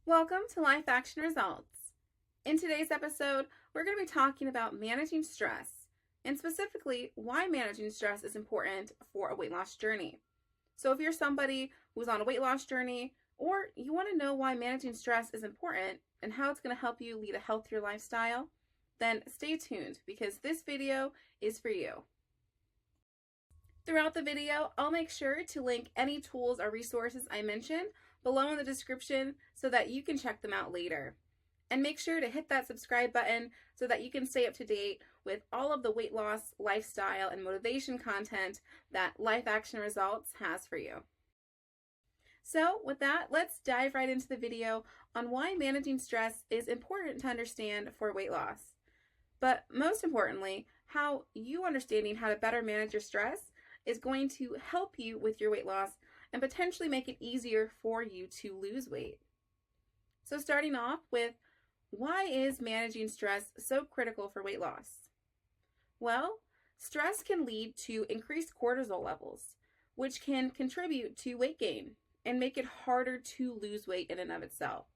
Welcome to Life Action Results. In today's episode, we're going to be talking about managing stress, and specifically why managing stress is important for a weight loss journey. So if you're somebody who's on a weight loss journey, or you want to know why managing stress is important and how it's going to help you lead a healthier lifestyle, then stay tuned because this video is for you. Throughout the video, I'll make sure to link any tools or resources I mention below in the description so that you can check them out later. And make sure to hit that subscribe button so that you can stay up to date with all of the weight loss, lifestyle, and motivation content that Life Action Results has for you. So with that, let's dive right into the video on why managing stress is important to understand for weight loss. But most importantly, how you understanding how to better manage your stress is going to help you with your weight loss and potentially make it easier for you to lose weight. So starting off with, why is managing stress so critical for weight loss? Well, stress can lead to increased cortisol levels, which can contribute to weight gain and make it harder to lose weight in and of itself.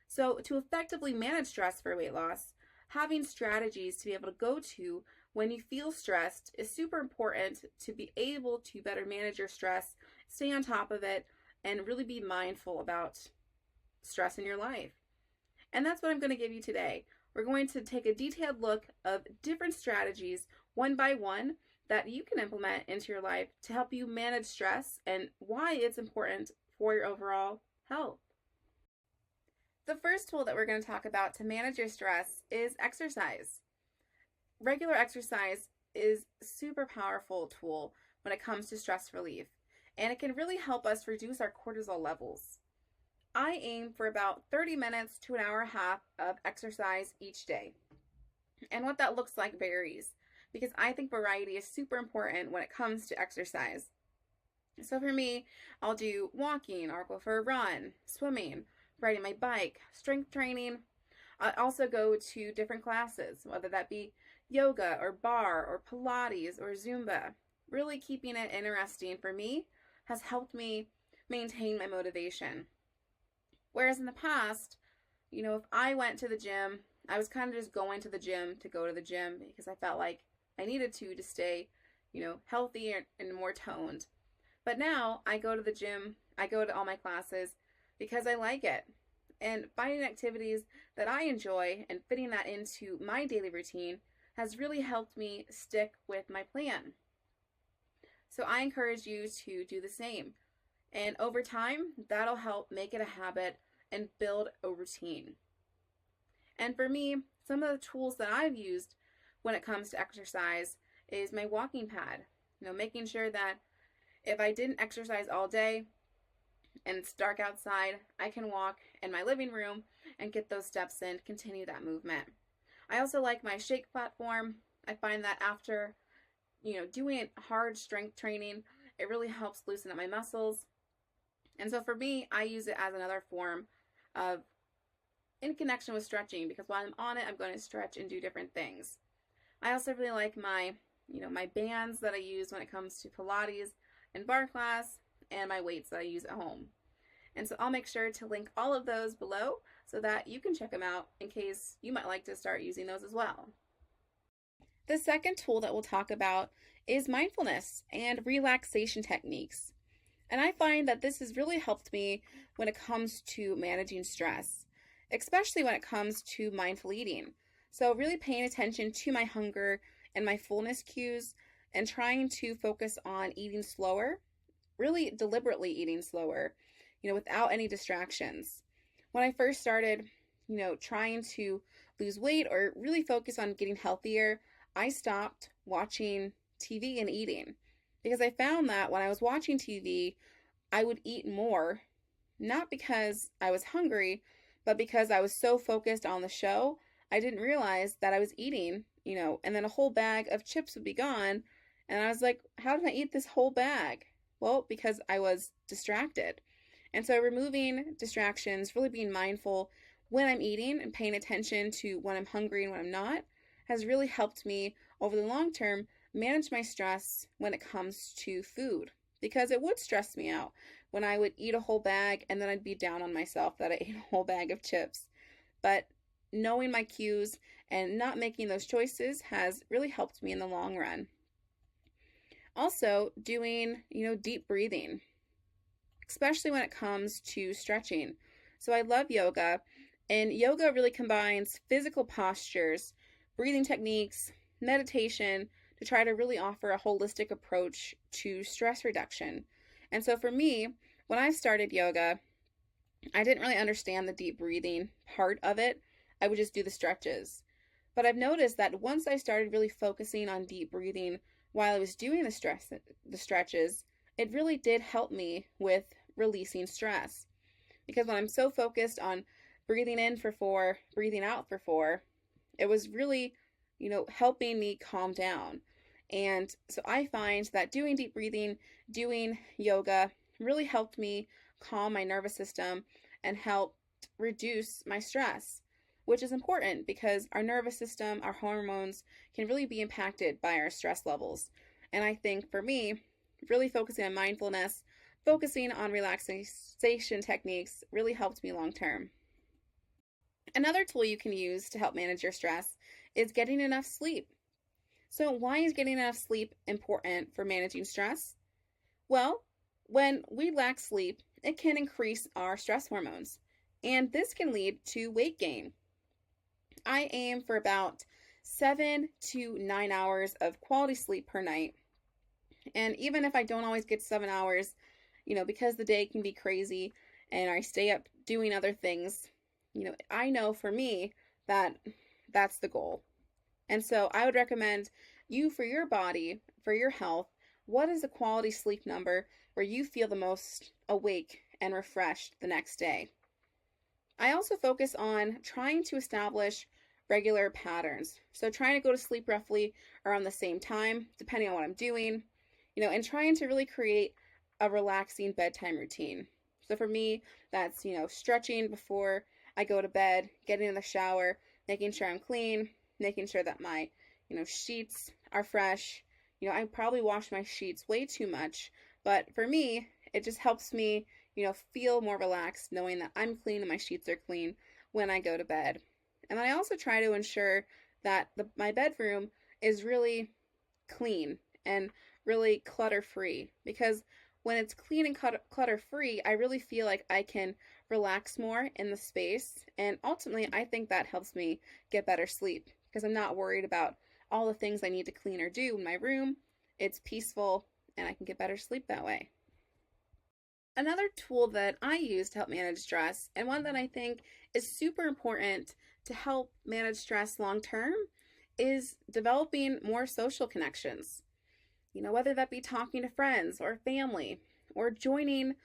So to effectively manage stress for weight loss, having strategies to be able to go to when you feel stressed is super important to be able to better manage your stress, stay on top of it, and really be mindful about stress in your life. And that's what I'm going to give you today. We're going to take a detailed look of different strategies, one by one, that you can implement into your life to help you manage stress and why it's important for your overall health. The first tool that we're going to talk about to manage your stress is exercise. Regular exercise is a super powerful tool when it comes to stress relief, and it can really help us reduce our cortisol levels. I aim for about 30 minutes to an hour and a half of exercise each day. And what that looks like varies because I think variety is super important when it comes to exercise. So for me, I'll do walking, I'll go for a run, swimming, riding my bike, strength training. I also go to different classes, whether that be yoga or bar or Pilates or Zumba. Really keeping it interesting for me has helped me maintain my motivation. Whereas in the past, if I went to the gym, I was kind of just going to the gym to go to the gym because I felt like I needed to stay, healthy and more toned. But now I go to the gym, I go to all my classes because I like it. And finding activities that I enjoy and fitting that into my daily routine has really helped me stick with my plan. So I encourage you to do the same. And over time, that'll help make it a habit and build a routine. And for me, some of the tools that I've used when it comes to exercise is my walking pad. Making sure that if I didn't exercise all day and it's dark outside, I can walk in my living room and get those steps in, continue that movement. I also like my shake platform. I find that after, doing hard strength training, it really helps loosen up my muscles. And so for me, I use it as another form of in connection with stretching because while I'm on it, I'm going to stretch and do different things. I also really like my, my bands that I use when it comes to Pilates and bar class and my weights that I use at home. And so I'll make sure to link all of those below so that you can check them out in case you might like to start using those as well. The second tool that we'll talk about is mindfulness and relaxation techniques. And I find that this has really helped me when it comes to managing stress, especially when it comes to mindful eating. So really paying attention to my hunger and my fullness cues and trying to focus on eating slower, really deliberately eating slower, without any distractions. When I first started, trying to lose weight or really focus on getting healthier, I stopped watching TV and eating. Because I found that when I was watching TV, I would eat more, not because I was hungry, but because I was so focused on the show, I didn't realize that I was eating, and then a whole bag of chips would be gone. And I was like, how did I eat this whole bag? Well, because I was distracted. And so removing distractions, really being mindful when I'm eating and paying attention to when I'm hungry and when I'm not, has really helped me over the long term manage my stress when it comes to food because it would stress me out when I would eat a whole bag and then I'd be down on myself that I ate a whole bag of chips. But knowing my cues and not making those choices has really helped me in the long run. Also, doing, deep breathing, especially when it comes to stretching. So I love yoga, and yoga really combines physical postures, breathing techniques, meditation to try to really offer a holistic approach to stress reduction. And so for me, when I started yoga, I didn't really understand the deep breathing part of it. I would just do the stretches. But I've noticed that once I started really focusing on deep breathing while I was doing the stretches, it really did help me with releasing stress. Because when I'm so focused on breathing in for 4, breathing out for 4, it was really, helping me calm down. And so I find that doing deep breathing, doing yoga really helped me calm my nervous system and helped reduce my stress, which is important because our nervous system, our hormones can really be impacted by our stress levels. And I think for me, really focusing on mindfulness, focusing on relaxation techniques really helped me long term. Another tool you can use to help manage your stress is getting enough sleep. So, why is getting enough sleep important for managing stress? Well, when we lack sleep, it can increase our stress hormones, and this can lead to weight gain. I aim for about 7 to 9 hours of quality sleep per night. And even if I don't always get 7 hours, because the day can be crazy and I stay up doing other things, I know for me that that's the goal. And so I would recommend you, for your body, for your health, what is a quality sleep number where you feel the most awake and refreshed the next day? I also focus on trying to establish regular patterns. So trying to go to sleep roughly around the same time, depending on what I'm doing, and trying to really create a relaxing bedtime routine. So for me, that's, stretching before I go to bed, getting in the shower, making sure I'm clean, making sure that my, sheets are fresh. I probably wash my sheets way too much, but for me, it just helps me, feel more relaxed knowing that I'm clean and my sheets are clean when I go to bed. And then I also try to ensure that my bedroom is really clean and really clutter-free, because when it's clean and clutter-free, I really feel like I can relax more in the space, and ultimately I think that helps me get better sleep because I'm not worried about all the things I need to clean or do in my room. It's peaceful and I can get better sleep that way. Another tool that I use to help manage stress, and one that I think is super important to help manage stress long term, is developing more social connections. Whether that be talking to friends or family or joining,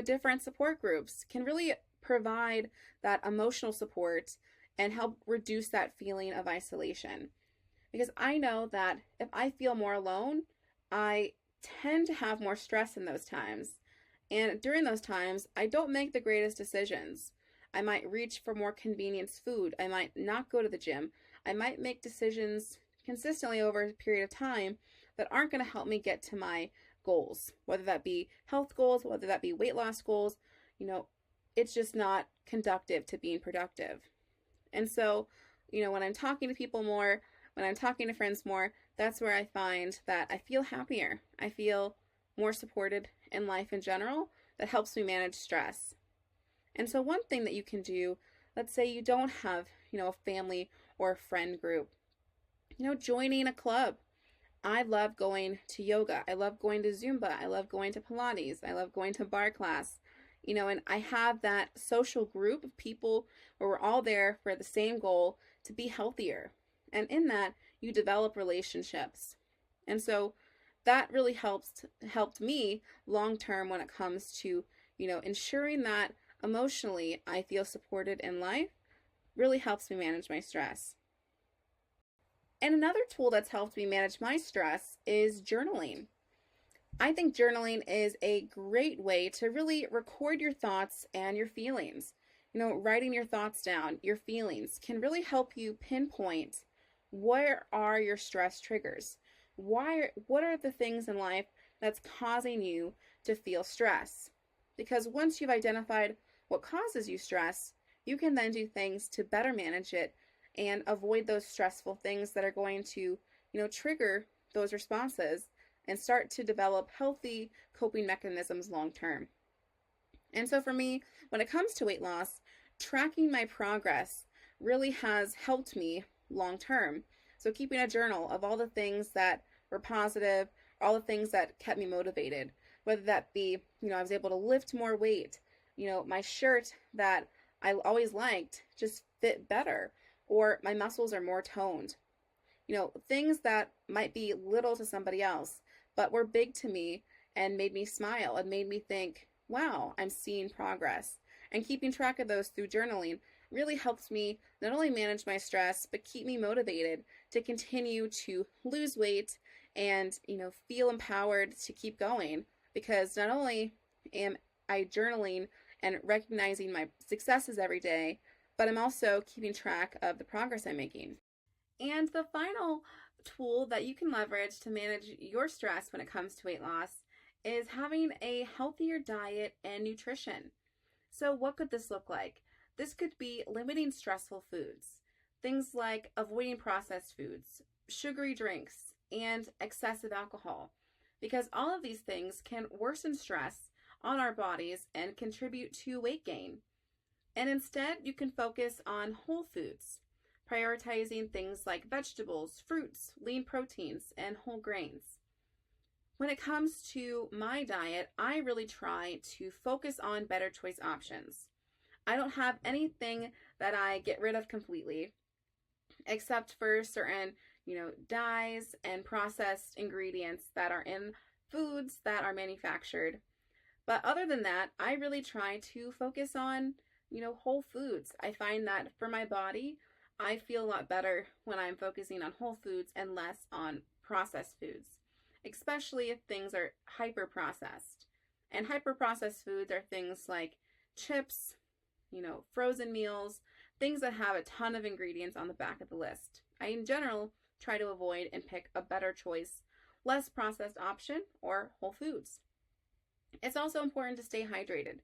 different support groups can really provide that emotional support and help reduce that feeling of isolation. Because I know that if I feel more alone, I tend to have more stress in those times. And during those times, I don't make the greatest decisions. I might reach for more convenience food. I might not go to the gym. I might make decisions consistently over a period of time that aren't going to help me get to my goals, whether that be health goals, whether that be weight loss goals. It's just not conducive to being productive. And so, when I'm talking to people more, when I'm talking to friends more, that's where I find that I feel happier. I feel more supported in life in general. That helps me manage stress. And so one thing that you can do, let's say you don't have, a family or a friend group, joining a club. I love going to yoga. I love going to Zumba. I love going to Pilates. I love going to bar class. And I have that social group of people where we're all there for the same goal, to be healthier. And in that, you develop relationships. And so that really helped me long term when it comes to, ensuring that emotionally I feel supported in life. Really helps me manage my stress. And another tool that's helped me manage my stress is journaling. I think journaling is a great way to really record your thoughts and your feelings. Writing your thoughts down, your feelings, can really help you pinpoint where are your stress triggers. What are the things in life that's causing you to feel stress? Because once you've identified what causes you stress, you can then do things to better manage it and avoid those stressful things that are going to, trigger those responses and start to develop healthy coping mechanisms long term. And so for me, when it comes to weight loss, tracking my progress really has helped me long term. So keeping a journal of all the things that were positive, all the things that kept me motivated, whether that be, I was able to lift more weight, my shirt that I always liked just fit better, or my muscles are more toned. Things that might be little to somebody else, but were big to me and made me smile and made me think, wow, I'm seeing progress. And keeping track of those through journaling really helps me not only manage my stress, but keep me motivated to continue to lose weight and, feel empowered to keep going. Because not only am I journaling and recognizing my successes every day, but I'm also keeping track of the progress I'm making. And the final tool that you can leverage to manage your stress when it comes to weight loss is having a healthier diet and nutrition. So what could this look like? This could be limiting stressful foods, things like avoiding processed foods, sugary drinks, and excessive alcohol, because all of these things can worsen stress on our bodies and contribute to weight gain. And instead, you can focus on whole foods, prioritizing things like vegetables, fruits, lean proteins, and whole grains. When it comes to my diet, I really try to focus on better choice options. I don't have anything that I get rid of completely, except for certain, dyes and processed ingredients that are in foods that are manufactured. But other than that, I really try to focus on, whole foods. I find that for my body, I feel a lot better when I'm focusing on whole foods and less on processed foods, especially if things are hyper processed. And hyper processed foods are things like chips, frozen meals, things that have a ton of ingredients on the back of the list. I, in general, try to avoid and pick a better choice, less processed option, or whole foods. It's also important to stay hydrated.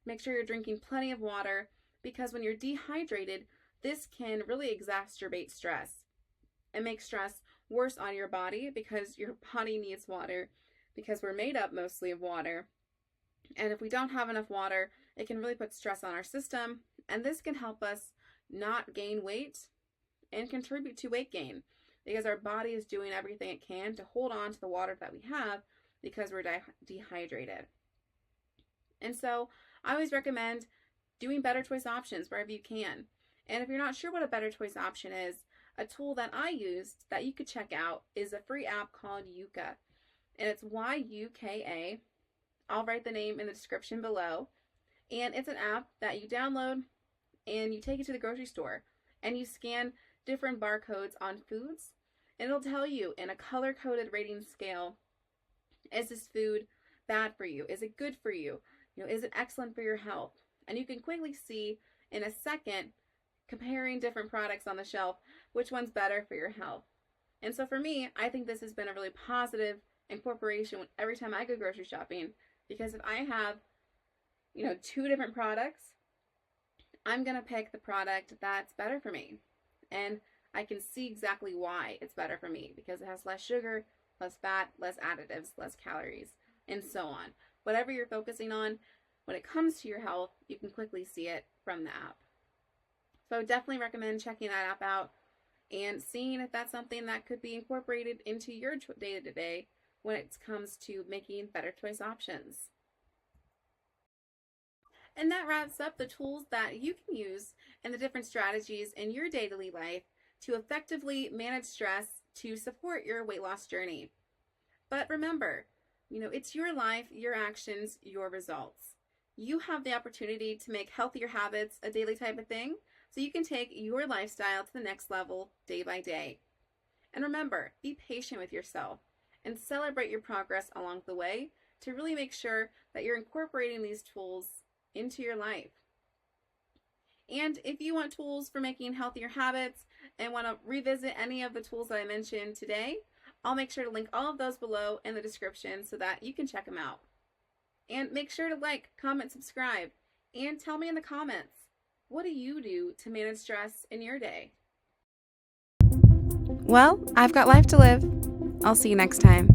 Make sure you're drinking plenty of water, because when you're dehydrated, this can really exacerbate stress and make stress worse on your body, because your body needs water, because we're made up mostly of water. And if we don't have enough water, it can really put stress on our system, and this can help us not gain weight and contribute to weight gain, because our body is doing everything it can to hold on to the water that we have because we're dehydrated. And so I always recommend doing better choice options wherever you can. And if you're not sure what a better choice option is, a tool that I used that you could check out is a free app called YUKA. And it's YUKA. I'll write the name in the description below. And it's an app that you download and you take it to the grocery store and you scan different barcodes on foods, and it'll tell you in a color-coded rating scale, is this food bad for you? Is it good for you? Is it excellent for your health? And you can quickly see in a second, comparing different products on the shelf, which one's better for your health. And so for me, I think this has been a really positive incorporation every time I go grocery shopping, because if I have, 2 different products, I'm going to pick the product that's better for me. And I can see exactly why it's better for me, because it has less sugar, less fat, less additives, less calories, and so on. Whatever you're focusing on, when it comes to your health, you can quickly see it from the app. So I would definitely recommend checking that app out and seeing if that's something that could be incorporated into your day-to-day when it comes to making better choice options. And that wraps up the tools that you can use and the different strategies in your daily life to effectively manage stress to support your weight loss journey. But remember, it's your life, your actions, your results. You have the opportunity to make healthier habits a daily type of thing, so you can take your lifestyle to the next level day by day. And remember, be patient with yourself and celebrate your progress along the way to really make sure that you're incorporating these tools into your life. And if you want tools for making healthier habits and want to revisit any of the tools that I mentioned today, I'll make sure to link all of those below in the description so that you can check them out. And make sure to like, comment, subscribe, and tell me in the comments, what do you do to manage stress in your day? Well, I've got life to live. I'll see you next time.